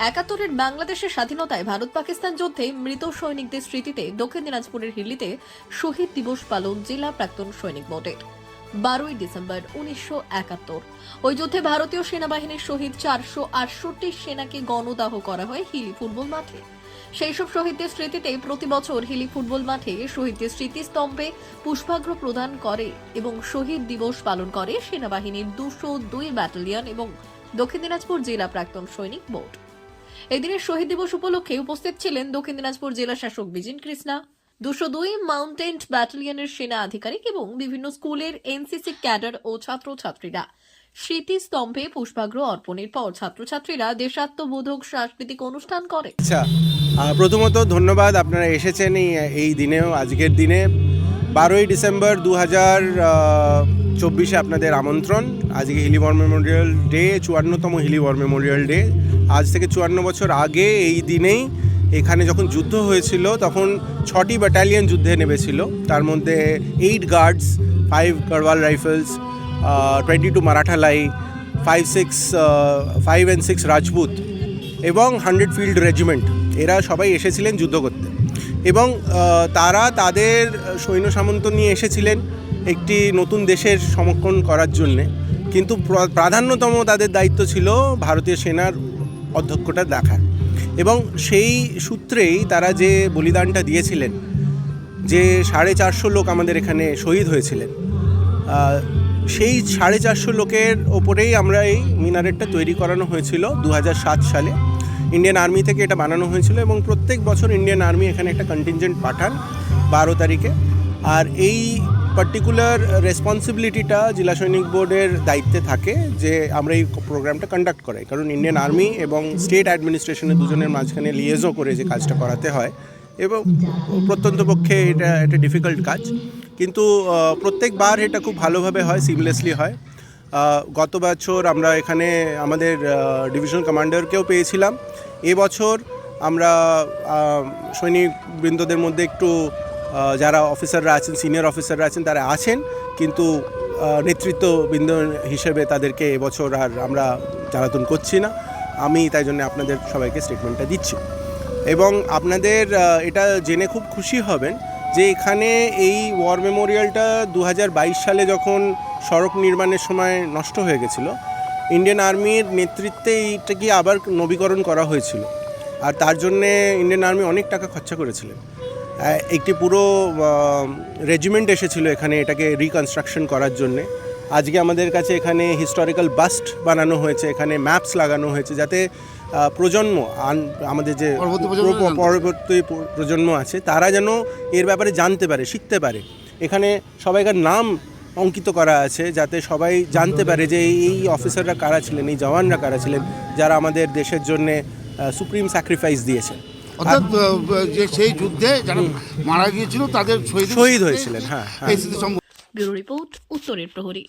একাত্তরের বাংলাদেশের স্বাধীনতায় ভারত পাকিস্তান যুদ্ধে মৃত সৈনিকদের স্মৃতিতে দক্ষিণ দিনাজপুরের হিল্লিতে শহীদ দিবস পালন জেলা প্রাক্তন সৈনিক বোর্ডের 12ই ডিসেম্বর 1971। ওই যুদ্ধে ভারতীয় সেনাবাহিনীর শহীদ 468 সেনাকে গণদাহ করা হয় হিলি ফুটবল মাঠে। সেই সব শহীদদের স্মৃতিতে প্রতি বছর হিলি ফুটবল মাঠে শহীদদের স্মৃতিস্তম্ভে পুষ্পার্ঘ্য প্রদান করে এবং শহীদ দিবস পালন করে সেনাবাহিনীর 202 ব্যাটালিয়ন এবং দক্ষিণ দিনাজপুর জেলা প্রাক্তন সৈনিক বোর্ড। এদিনের শহীদ দিবস উপলক্ষে উপস্থিত ছিলেন দক্ষিণ দিনাজপুর জেলা শাসক বিজিন কৃষ্ণা, 202 মাউন্টেন ব্যাটালিয়নের সেনা আধিকারিক এবং বিভিন্ন স্কুলের এনসিসি ক্যাডার ও ছাত্রছাত্রীরা। স্মৃতিস্তম্ভে পুষ্পার্ঘ্য অর্পণের পর ছাত্রছাত্রীরা দেশাত্মবোধক সাংস্কৃতিক অনুষ্ঠান করে। প্রথমত ধন্যবাদ, আপনারা এসেছেন এই দিনেও। আজকের দিনে 12ই ডিসেম্বর 2024 আপনাদের আমন্ত্রণ। আজকে হিলি ওয়ার মেমোরিয়াল ডে, 54তম হিলি ওয়ার মেমোরিয়াল ডে। আজ থেকে 54 বছর আগে এই দিনেই এখানে যখন যুদ্ধ হয়েছিল তখন 6টি ব্যাটালিয়ন যুদ্ধে নেমেছিল। তার মধ্যে 8 guards, 5 Garhwal rifles, 22 Maratha lie, 5 and 6 Rajput এবং 100 ফিল্ড রেজিমেন্ট, এরা সবাই এসেছিলেন যুদ্ধ করতে। এবং তারা তাদের সৈন্য সামন্ত নিয়ে এসেছিলেন একটি নতুন দেশের সমর্থন করার জন্যে, কিন্তু প্রাধান্যতম তাদের দায়িত্ব ছিল ভারতীয় সেনার অধ্যক্ষটা দেখার। এবং সেই সূত্রেই তারা যে বলিদানটা দিয়েছিলেন, যে 450 লোক আমাদের এখানে শহীদ হয়েছিলেন, সেই 450 লোকের ওপরেই আমরা এই মিনারেটটা তৈরি করানো হয়েছিল 2007 সালে। ইন্ডিয়ান আর্মি থেকে এটা বানানো হয়েছিল এবং প্রত্যেক বছর ইন্ডিয়ান আর্মি এখানে একটা কন্টিনজেন্ট পাঠান 12 তারিখে। আর এই পার্টিকুলার রেসপন্সিবিলিটিটা জেলা সৈনিক বোর্ডের দায়িত্বে থাকে যে আমরা এই প্রোগ্রামটা কন্ডাক্ট করাই, কারণ ইন্ডিয়ান আর্মি এবং স্টেট অ্যাডমিনিস্ট্রেশনের দুজনের মাঝখানে লিয়েজও করে যে কাজটা করাতে হয় এবং প্রত্যন্ত পক্ষে এটা একটা ডিফিকাল্ট কাজ, কিন্তু প্রত্যেকবার এটা খুব ভালোভাবে হয়, সিমলেসলি হয়। গত বছর আমরা এখানে আমাদের ডিভিশনাল কমান্ডারকেও পেয়েছিলাম। এবছর আমরা সৈনিকবৃন্দদের মধ্যে একটু যারা অফিসাররা আছেন, সিনিয়র অফিসাররা আছেন, তারা আছেন, কিন্তু নেতৃত্ববৃন্দ হিসেবে তাদেরকে এবছর আর আমরা জ্বালাতন করছি না। আমি তাই জন্য আপনাদের সবাইকে স্টেটমেন্টটা দিচ্ছি। এবং আপনাদের এটা জেনে খুব খুশি হবেন যে এখানে এই ওয়ার মেমোরিয়ালটা 2022 সালে যখন সড়ক নির্মাণের সময় নষ্ট হয়ে গেছিল, ইন্ডিয়ান আর্মির নেতৃত্বে এইটাকে আবার নবীকরণ করা হয়েছিল। আর তার জন্যে ইন্ডিয়ান আর্মি অনেক টাকা খরচা করেছিলেন। একটি পুরো রেজিমেন্ট এসেছিল এখানে এটাকে রিকনস্ট্রাকশন করার জন্যে। আজকে আমাদের কাছে এখানে হিস্টোরিক্যাল বাস্ট বানানো হয়েছে, এখানে ম্যাপস লাগানো হয়েছে, যাতে প্রজন্ম, আমাদের যে পরবর্তী প্রজন্ম আছে, তারা যেন এর ব্যাপারে জানতে পারে, শিখতে পারে। এখানে সবাইকার নাম অঙ্কিত করা আছে, যাতে সবাই জানতে পারে যে এই অফিসাররা কারা ছিলেন, এই জওয়ানরা কারা ছিলেন, যারা আমাদের দেশের জন্যে সুপ্রিম স্যাক্রিফাইস দিয়েছেন। অর্থাৎ যে সেই যুদ্ধে যারা মারা গিয়েছিল তাদের শহীদ হয়েছিলেন। হ্যাঁ। ব্যুরো রিপোর্ট, উত্তরের প্রহরী।